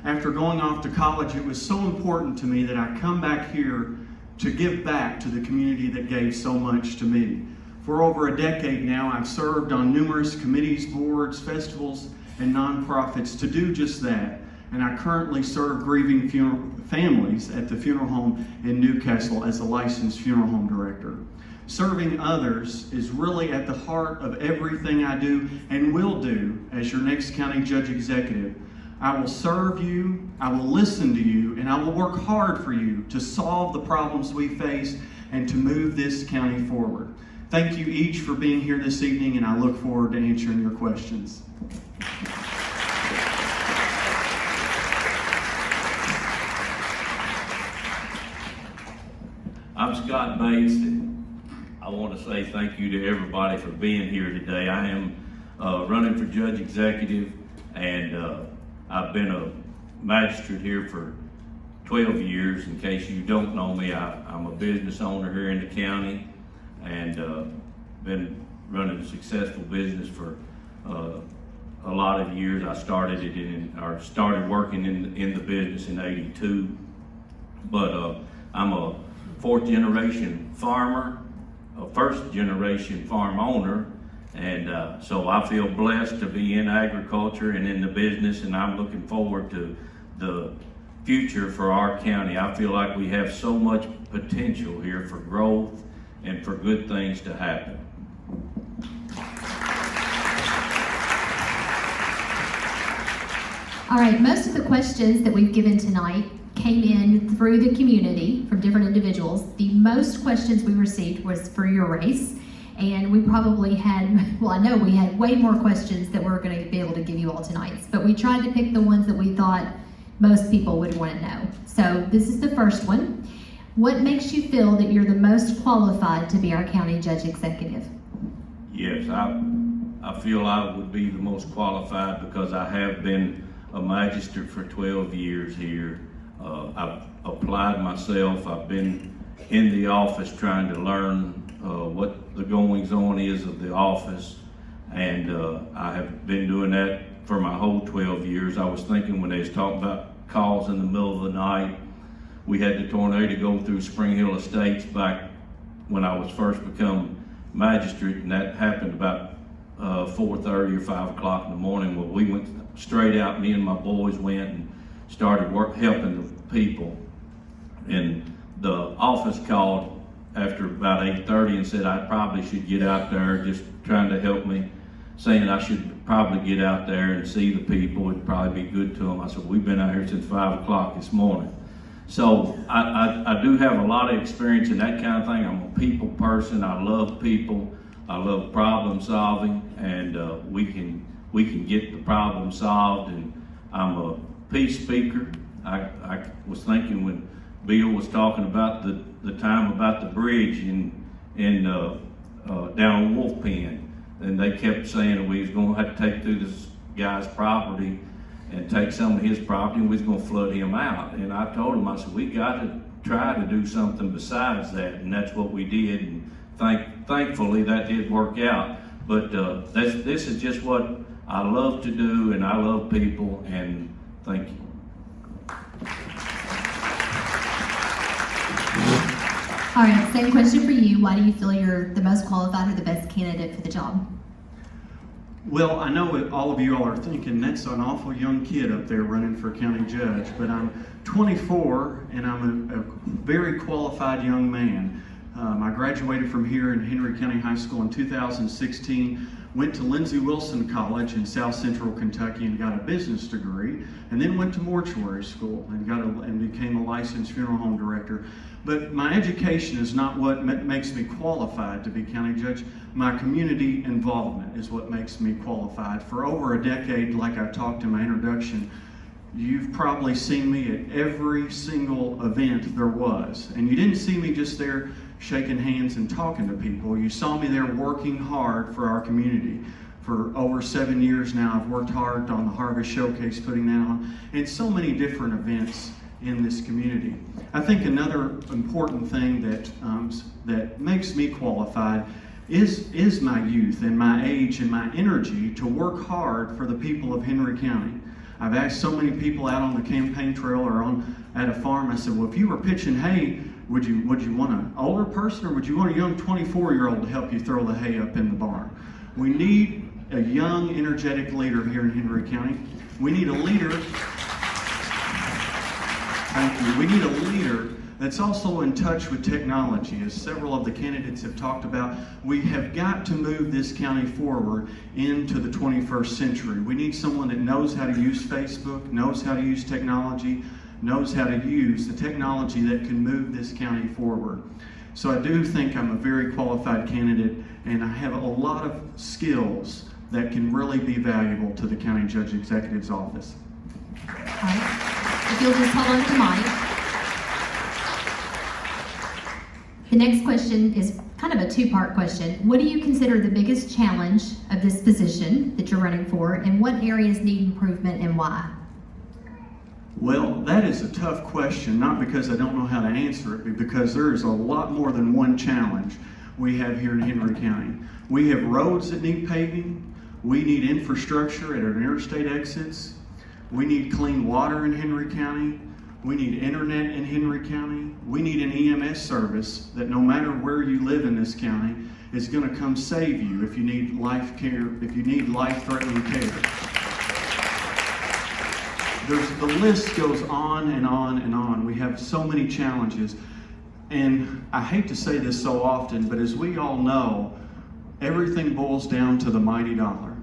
after going off to college, it was so important to me that I come back here to give back to the community that gave so much to me. For over a decade now, I've served on numerous committees, boards, festivals, and nonprofits to do just that. And I currently serve grieving families at the funeral home in Newcastle as a licensed funeral home director. Serving others is really at the heart of everything I do and will do as your next county judge executive. I will serve you, I will listen to you, and I will work hard for you to solve the problems we face and to move this county forward. Thank you each for being here this evening, and I look forward to answering your questions. I'm Scott Bates, and I want to say thank you to everybody for being here today. I am running for judge executive, and I've been a magistrate here for 12 years. In case you don't know me, I'm a business owner here in the county, and been running a successful business for a lot of years. I started working in the business in '82, but I'm a fourth generation farmer, a first generation farm owner, and so I feel blessed to be in agriculture and in the business, and I'm looking forward to the future for our county. I feel like we have so much potential here for growth and for good things to happen. All right, most of the questions that we've given tonight came in through the community from different individuals. The most questions we received was for your race, and we probably had, well, I know we had way more questions that we're going to be able to give you all tonight, but we tried to pick the ones that we thought most people would want to know. So this is the first one. What makes you feel that you're the most qualified to be our county judge executive? Yes, I feel I would be the most qualified because I have been a magistrate for 12 years here. I've applied myself. I've been in the office trying to learn what the goings on is of the office, and I have been doing that for my whole 12 years. I was thinking when they was talking about calls in the middle of the night, we had the tornado go through Spring Hill Estates back when I was first become magistrate, and that happened about 4:30 or 5 o'clock in the morning. Well, we went straight out, me and my boys went and started helping the people. And the office called after about 8:30 and said I probably should get out there, just trying to help me, saying I should probably get out there and see the people. It'd probably be good to them. I said, we've been out here since 5 o'clock this morning. So I do have a lot of experience in that kind of thing. I'm a people person. I love people. I love problem solving, and we can get the problem solved. And I'm a peace speaker. I was thinking when Bill was talking about the time about the bridge down Wolf Pen, and they kept saying we was going to have to take through this guy's property and take some of his property, and we was going to flood him out. And I told him, I said, we got to try to do something besides that, and that's what we did. And thankfully that did work out. But this is just what I love to do, and I love people, and thank you. All right, same question for you. Why do you feel you're the most qualified or the best candidate for the job? Well, I know what all of you all are thinking, that's an awful young kid up there running for county judge, but I'm 24 and I'm a very qualified young man. I graduated from here in Henry County High School in 2016, went to Lindsey Wilson College in South Central Kentucky and got a business degree, and then went to mortuary school and became a licensed funeral home director. But my education is not what makes me qualified to be county judge. My community involvement is what makes me qualified. For over a decade, like I talked in my introduction, you've probably seen me at every single event there was. And you didn't see me just there shaking hands and talking to people. You saw me there working hard for our community. For over 7 years now, I've worked hard on the Harvest Showcase, putting that on, and so many different events in this community. I think another important thing that makes me qualified is my youth and my age and my energy to work hard for the people of Henry County. I've asked so many people out on the campaign trail or at a farm, I said, well, if you were pitching hay, would you want an older person or would you want a young 24-year-old to help you throw the hay up in the barn? We need a young, energetic leader here in Henry County. We need a leader. Thank you. We need a leader that's also in touch with technology. As several of the candidates have talked about, we have got to move this county forward into the 21st century. We need someone that knows how to use Facebook, knows how to use technology, knows how to use the technology that can move this county forward. So I do think I'm a very qualified candidate, and I have a lot of skills that can really be valuable to the County Judge Executive's office. All right. If you'll just hold on to the mic. The next question is kind of a two-part question. What do you consider the biggest challenge of this position that you're running for, and what areas need improvement and why? Well, that is a tough question, not because I don't know how to answer it, but because there is a lot more than one challenge we have here in Henry County. We have roads that need paving. We need infrastructure at our interstate exits. We need clean water in Henry County. We need internet in Henry County. We need an EMS service that no matter where you live in this county is going to come save you if you need life care, if you need life-threatening care. The list goes on and on and on. We have so many challenges. And I hate to say this so often, but as we all know, everything boils down to the mighty dollar.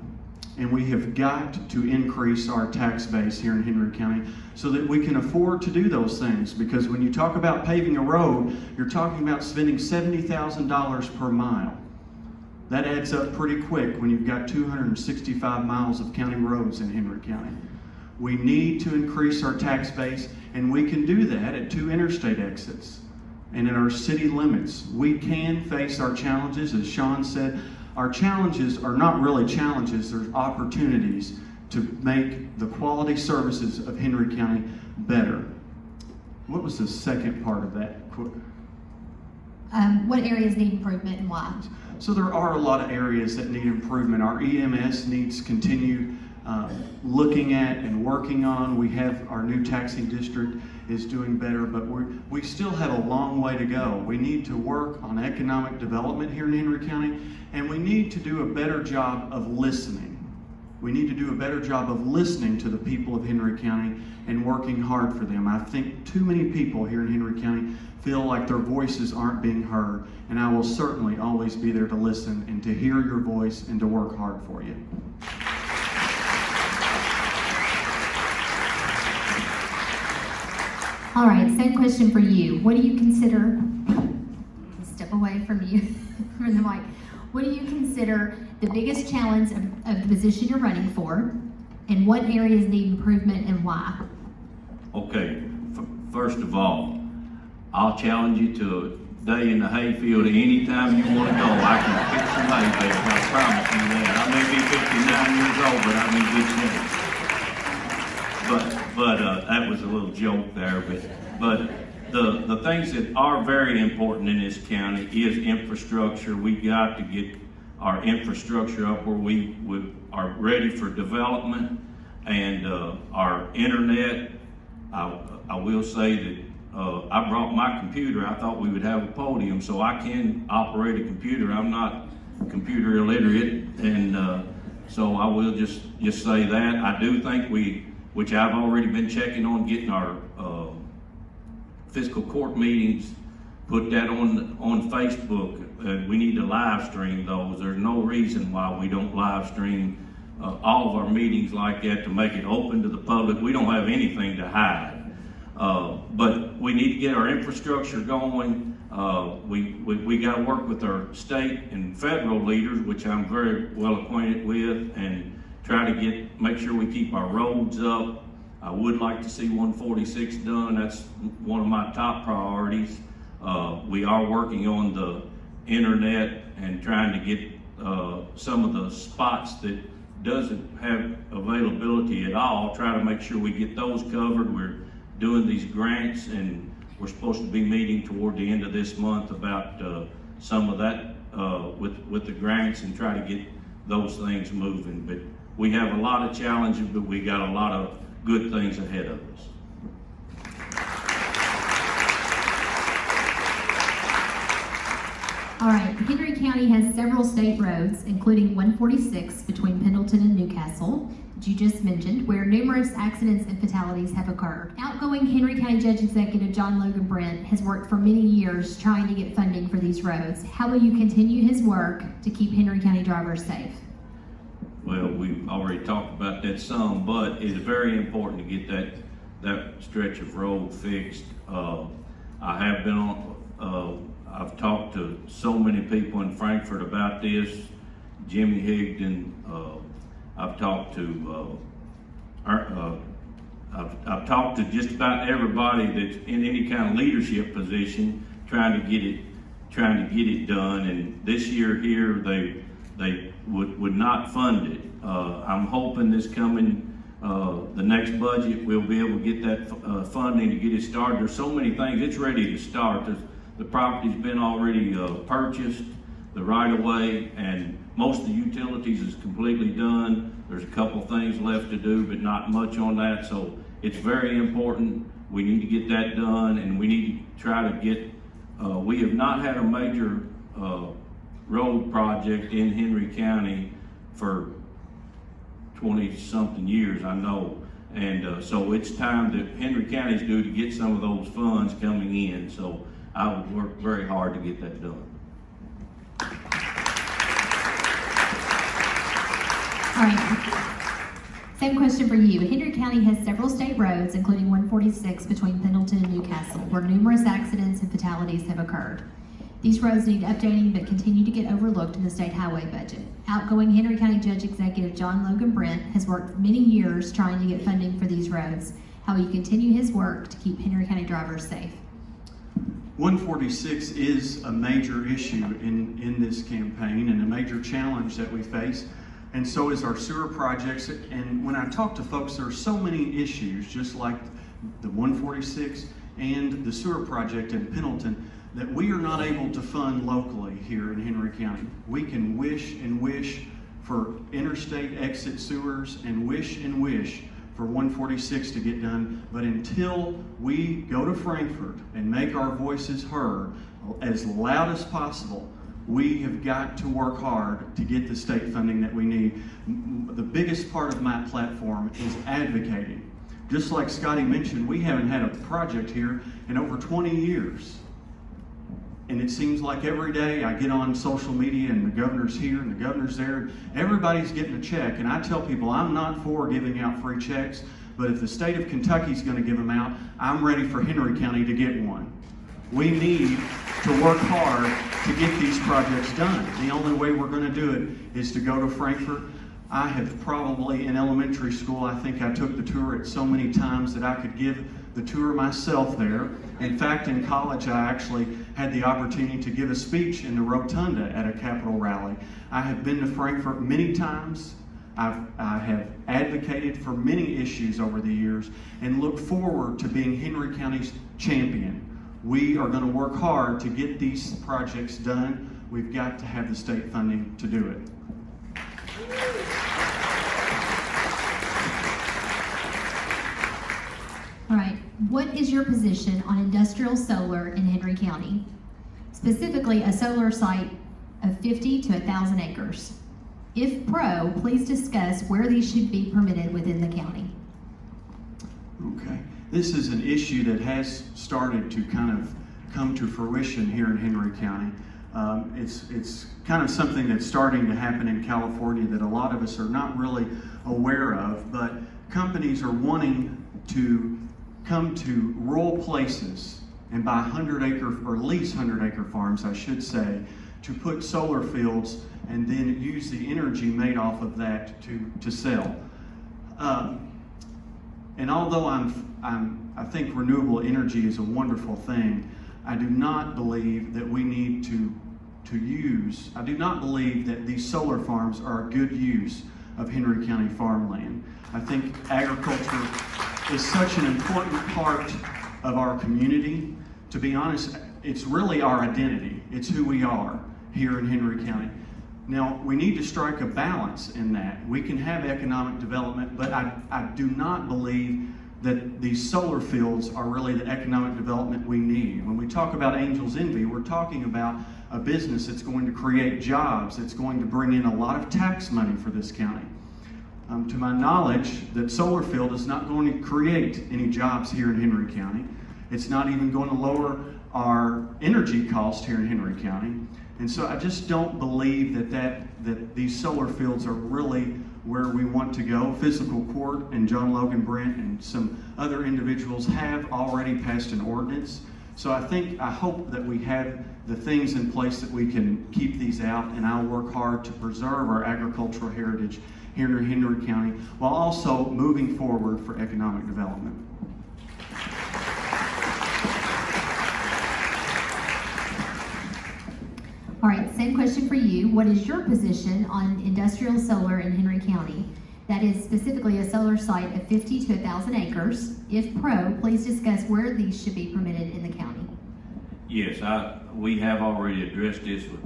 And we have got to increase our tax base here in Henry County so that we can afford to do those things. Because when you talk about paving a road, you're talking about spending $70,000 per mile. That adds up pretty quick when you've got 265 miles of county roads in Henry County. We need to increase our tax base, and we can do that at 2 interstate exits and in our city limits. We can face our challenges. As Sean said, our challenges are not really challenges, they're opportunities to make the quality services of Henry County better. What was the second part of that? What areas need improvement and why? So there are a lot of areas that need improvement. Our EMS needs continued looking at and working on. We have our new taxing district is doing better, but we still have a long way to go. We need to work on economic development here in Henry County, and we need to do a better job of listening. We need to do a better job of listening to the people of Henry County and working hard for them. I think too many people here in Henry County feel like their voices aren't being heard, and I will certainly always be there to listen and to hear your voice and to work hard for you. All right, same question for you. What do you consider, step away from you, from the mic. What do you consider the biggest challenge of the position you're running for, and what areas need improvement and why? Okay, first of all, I'll challenge you to a day in the hayfield anytime you want to go. I can pick some hay bales, I promise you that. I may be 59 years old, but I'm in good shape. But that was a little joke there. But the things that are very important in this county is infrastructure. We've got to get our infrastructure up where we are ready for development, and our internet. I will say that I brought my computer. I thought we would have a podium, so I can operate a computer. I'm not computer illiterate, and so I will just say that. I do think which I've already been checking on, getting our fiscal court meetings, put that on Facebook. We need to live stream those. There's no reason why we don't live stream all of our meetings like that to make it open to the public. We don't have anything to hide. But we need to get our infrastructure going. We got to work with our state and federal leaders, which I'm very well acquainted with, and try to make sure we keep our roads up. I would like to see 146 done. That's one of my top priorities. We are working on the internet and trying to get some of the spots that doesn't have availability at all, try to make sure we get those covered. We're doing these grants, and we're supposed to be meeting toward the end of this month about some of that with the grants, and try to get those things moving. But we have a lot of challenges, but we got a lot of good things ahead of us. All right, Henry County has several state roads, including 146 between Pendleton and Newcastle, that you just mentioned, where numerous accidents and fatalities have occurred. Outgoing Henry County Judge Executive John Logan Brent has worked for many years trying to get funding for these roads. How will you continue his work to keep Henry County drivers safe? Well, we've already talked about that some, but it's very important to get that stretch of road fixed. I have been on, I've talked to so many people in Frankfort about this. Jimmy Higdon, I've talked to, I've talked to just about everybody that's in any kind of leadership position, trying to get it done. And this year here, they would not fund it. I'm hoping this coming, the next budget, we'll be able to get that funding to get it started. There's so many things, it's ready to start. The property's been already purchased, the right-of-way, and most of the utilities is completely done. There's a couple things left to do, but not much on that, so it's very important. We need to get that done, and we need to try to get, we have not had a major road project in Henry County for 20-something years, I know. And so it's time that Henry County's due to get some of those funds coming in. So I would work very hard to get that done. All right. Same question for you. Henry County has several state roads, including 146 between Pendleton and Newcastle, where numerous accidents and fatalities have occurred. These roads need updating but continue to get overlooked in the state highway budget. Outgoing Henry County Judge Executive John Logan Brent has worked for many years trying to get funding for these roads. How will you continue his work to keep Henry County drivers safe? 146 is a major issue in this campaign and a major challenge that we face, and so is our sewer projects. And when I talk to folks, there are so many issues, just like the 146 and the sewer project in Pendleton, that we are not able to fund locally here in Henry County. We can wish and wish for interstate exit sewers and wish for 146 to get done, but until we go to Frankfort and make our voices heard as loud as possible, we have got to work hard to get the state funding that we need. The biggest part of my platform is advocating. Just like Scotty mentioned, we haven't had a project here in over 20 years. And it seems like every day I get on social media and the governor's here and the governor's there. Everybody's getting a check. And I tell people I'm not for giving out free checks, but if the state of Kentucky's going to give them out, I'm ready for Henry County to get one. We need to work hard to get these projects done. The only way we're going to do it is to go to Frankfort. I have probably, in elementary school, I think I took the tour at so many times that I could give the tour myself there. In fact, in college, I actually had the opportunity to give a speech in the rotunda at a Capitol rally. I have been to Frankfort many times. I have advocated for many issues over the years and look forward to being Henry County's champion. We are going to work hard to get these projects done. We've got to have the state funding to do it. All right, what is your position on industrial solar in Henry County? Specifically, a solar site of 50 to 1,000 acres. If pro, please discuss where these should be permitted within the county. Okay, this is an issue that has started to kind of come to fruition here in Henry County. It's kind of something that's starting to happen in California that a lot of us are not really aware of, but companies are wanting to come to rural places and buy 100-acre or lease 100-acre farms, I should say, to put solar fields and then use the energy made off of that to sell. And although I think renewable energy is a wonderful thing, I do not believe that we need to use, I do not believe that these solar farms are a good use of Henry County farmland. I think agriculture is such an important part of our community. To be honest, it's really our identity. It's who we are here in Henry County. Now, we need to strike a balance in that. We can have economic development, but I do not believe that these solar fields are really the economic development we need. When we talk about Angel's Envy, we're talking about a business that's going to create jobs, that's going to bring in a lot of tax money for this county. To my knowledge, that solar field is not going to create any jobs here in Henry County. It's not even going to lower our energy cost here in Henry County. And so I just don't believe that these solar fields are really where we want to go. Physical Court and John Logan Brent and some other individuals have already passed an ordinance. So I hope that we have the things in place that we can keep these out, and I'll work hard to preserve our agricultural heritage here in Henry County while also moving forward for economic development. All right, same question for you. What is your position on industrial solar in Henry County? That is specifically a solar site of 50 to 1,000 acres. If pro, please discuss where these should be permitted in the county. Yes, we have already addressed this with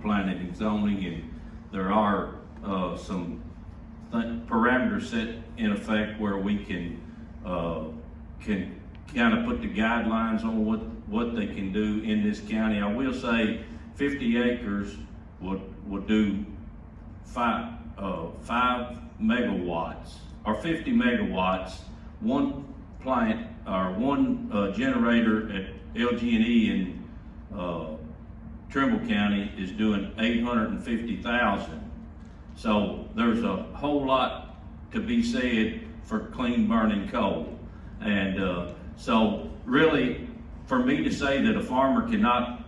planning and zoning, and there are some parameters set in effect where we can kind of put the guidelines on what they can do in this county. I will say 50 acres would do 5 megawatts or 50 megawatts. One plant or one generator at LG&E in Trimble County is doing 850,000. So there's a whole lot to be said for clean burning coal. And so really, for me to say that a farmer cannot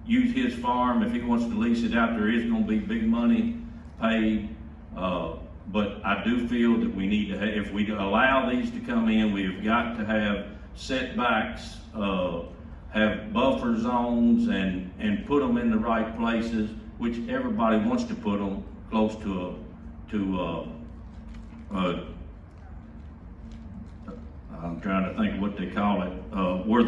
use his farm, if he wants to lease it out, there is going to be big money paid. But I do feel that we need to have, if we allow these to come in, we've got to have setbacks, have buffer zones, and put them in the right places, which everybody wants to put them close to I'm trying to think of what they call it, where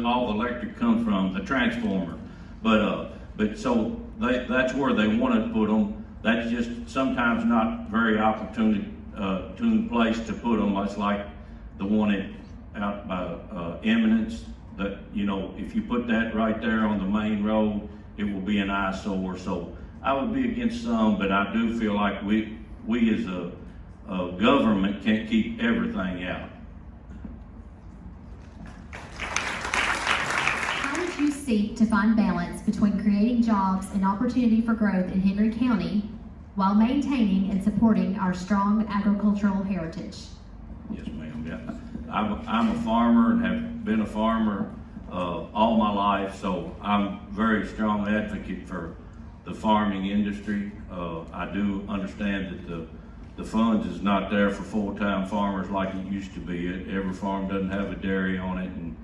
all the electric comes from, the transformer. But so that's where they want to put them. That's just sometimes not very opportune place to put them. It's like the one out by Eminence. That, you know, if you put that right there on the main road, it will be an eyesore. So I would be against some, but I do feel like we as a government can't keep everything out. How would you seek to find balance between creating jobs and opportunity for growth in Henry County while maintaining and supporting our strong agricultural heritage? Yes, ma'am. Yeah. I'm a farmer and have been a farmer all my life, so I'm a very strong advocate for the farming industry. I do understand that the funds is not there for full-time farmers like it used to be. Every farm doesn't have a dairy on it, and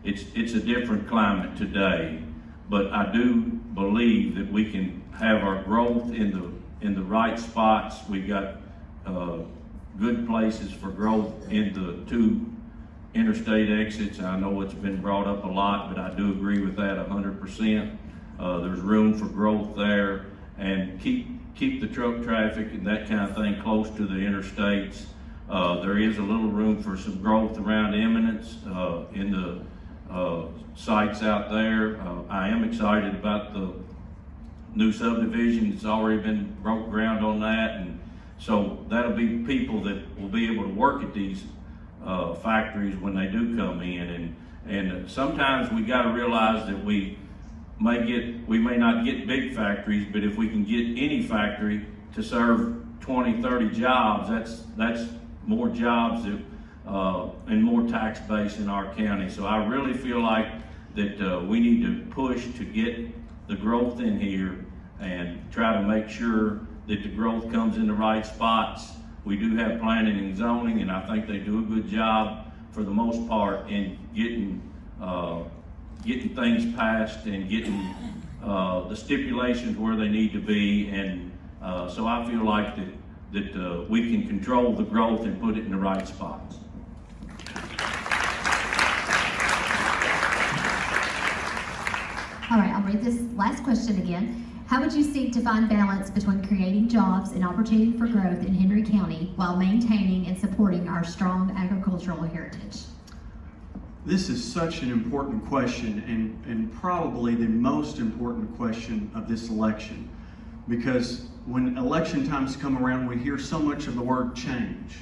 it's a different climate today. But I do believe that we can have our growth in the right spots. We've got good places for growth in the 2 interstate exits. I know it's been brought up a lot, but I do agree with that 100%. There's room for growth there, and keep the truck traffic and that kind of thing close to the interstates. There is a little room for some growth around Eminence in the sites out there. I am excited about the new subdivision. It's already been broke ground on that, and so that'll be people that will be able to work at these factories when they do come in. And sometimes we got to realize that we may not get big factories, but if we can get any factory to serve 20, 30 jobs, that's more jobs and more tax base in our county. So I really feel like that we need to push to get the growth in here and try to make sure that the growth comes in the right spots. We do have planning and zoning, and I think they do a good job for the most part in getting things passed and getting the stipulations where they need to be. And so I feel like that we can control the growth and put it in the right spots. All right, I'll read this last question again. How would you seek to find balance between creating jobs and opportunity for growth in Henry County while maintaining and supporting our strong agricultural heritage? This is such an important question, and probably the most important question of this election, because when election times come around, we hear so much of the word change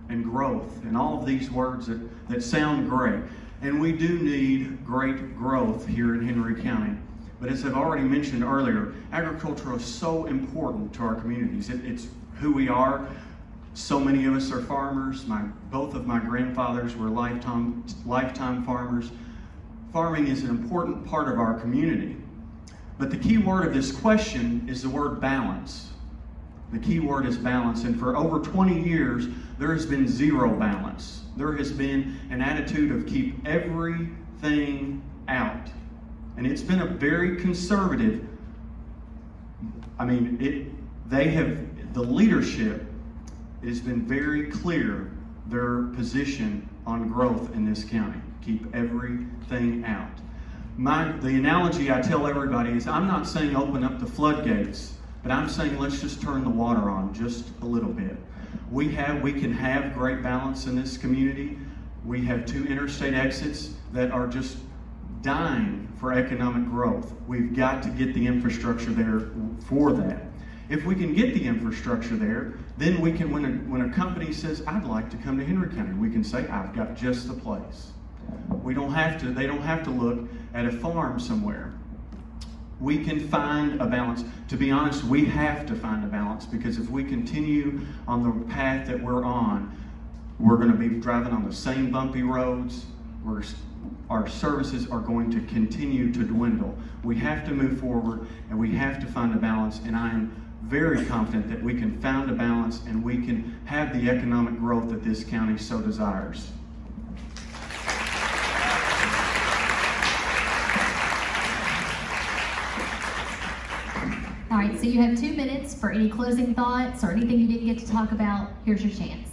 and growth and all of these words that sound great. And we do need great growth here in Henry County. But as I've already mentioned earlier, agriculture is so important to our communities. It's who we are. So many of us are farmers. Both of my grandfathers were lifetime farmers. Farming is an important part of our community. But the key word of this question is the word balance. The key word is balance. And for over 20 years, there has been zero balance. There has been an attitude of keep everything out. And it's been a very conservative, the leadership, it has been very clear their position on growth in this county. Keep everything out. The analogy I tell everybody is I'm not saying open up the floodgates, but I'm saying let's just turn the water on just a little bit. We can have great balance in this community. We have 2 interstate exits that are just dying for economic growth. We've got to get the infrastructure there for that. If we can get the infrastructure there, then we can, when a company says, I'd like to come to Henry County, we can say, I've got just the place. They don't have to look at a farm somewhere. We can find a balance. To be honest, we have to find a balance, because if we continue on the path that we're on, we're going to be driving on the same bumpy roads. Our services are going to continue to dwindle. We have to move forward, and we have to find a balance, and I am very confident that we can find a balance and we can have the economic growth that this county so desires. All right, so you have 2 minutes for any closing thoughts or anything you didn't get to talk about. Here's your chance.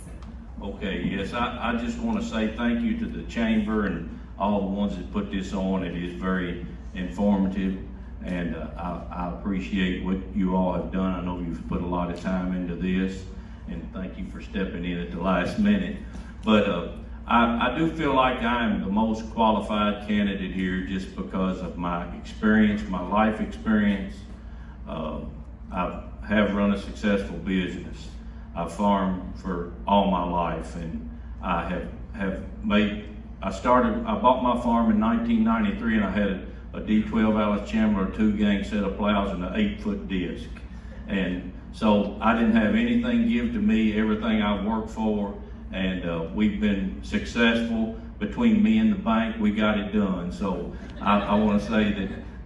Okay, yes, I just want to say thank you to the chamber and all the ones that put this on. It is very informative, and I appreciate what you all have done. I know you've put a lot of time into this, and thank you for stepping in at the last minute. But I do feel like I am the most qualified candidate here just because of my experience, my life experience. I have run a successful business. I farmed for all my life, and I bought my farm in 1993, and I had a D12 Alice Chandler 2-gang set of plows and an 8-foot disc. And so I didn't have anything give to me, everything I've worked for, and we've been successful. Between me and the bank, we got it done. So I want to say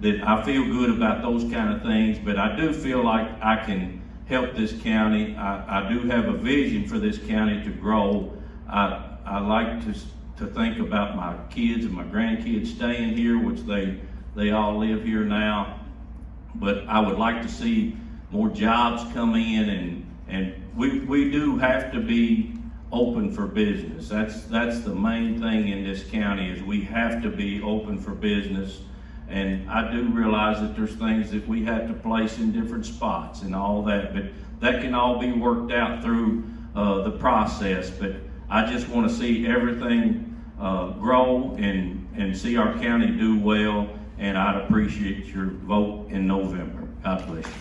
that I feel good about those kind of things, but I do feel like I can help this county. I do have a vision for this county to grow. I like to think about my kids and my grandkids staying here, which they all live here now. But I would like to see more jobs come in, and we do have to be open for business. That's the main thing in this county, is we have to be open for business. And I do realize that there's things that we have to place in different spots and all that, but that can all be worked out through the process. But I just want to see everything grow and see our county do well, and I'd appreciate your vote in November. God bless you.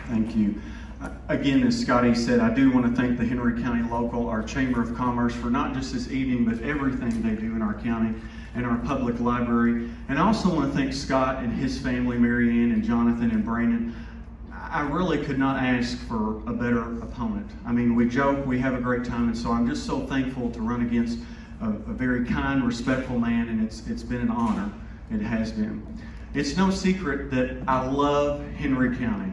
Thank you. Again, as Scotty said, I do want to thank the Henry County Local, our Chamber of Commerce, for not just this evening, but everything they do in our county and our public library. And I also want to thank Scott and his family, Mary Ann and Jonathan and Brandon. I really could not ask for a better opponent. I mean, we joke, we have a great time, and so I'm just so thankful to run against a very kind, respectful man, and it's been an honor. It has been. It's no secret that I love Henry County.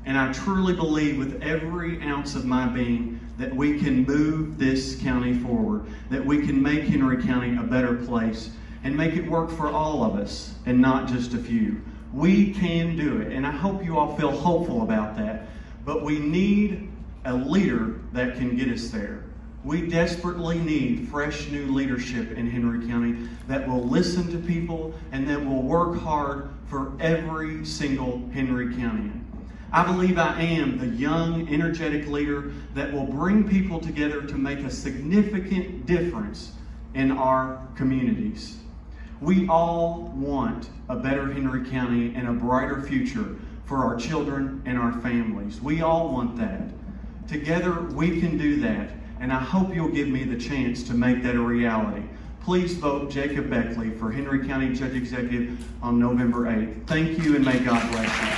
And I truly believe with every ounce of my being that we can move this county forward, that we can make Henry County a better place and make it work for all of us and not just a few. We can do it, and I hope you all feel hopeful about that. But we need a leader that can get us there. We desperately need fresh new leadership in Henry County that will listen to people and that will work hard for every single Henry Countyan. I believe I am the young, energetic leader that will bring people together to make a significant difference in our communities. We all want a better Henry County and a brighter future for our children and our families. We all want that. Together, we can do that, and I hope you'll give me the chance to make that a reality. Please vote Jacob Beckley for Henry County Judge Executive on November 8th. Thank you, and may God bless you.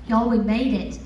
Y'all, we made it.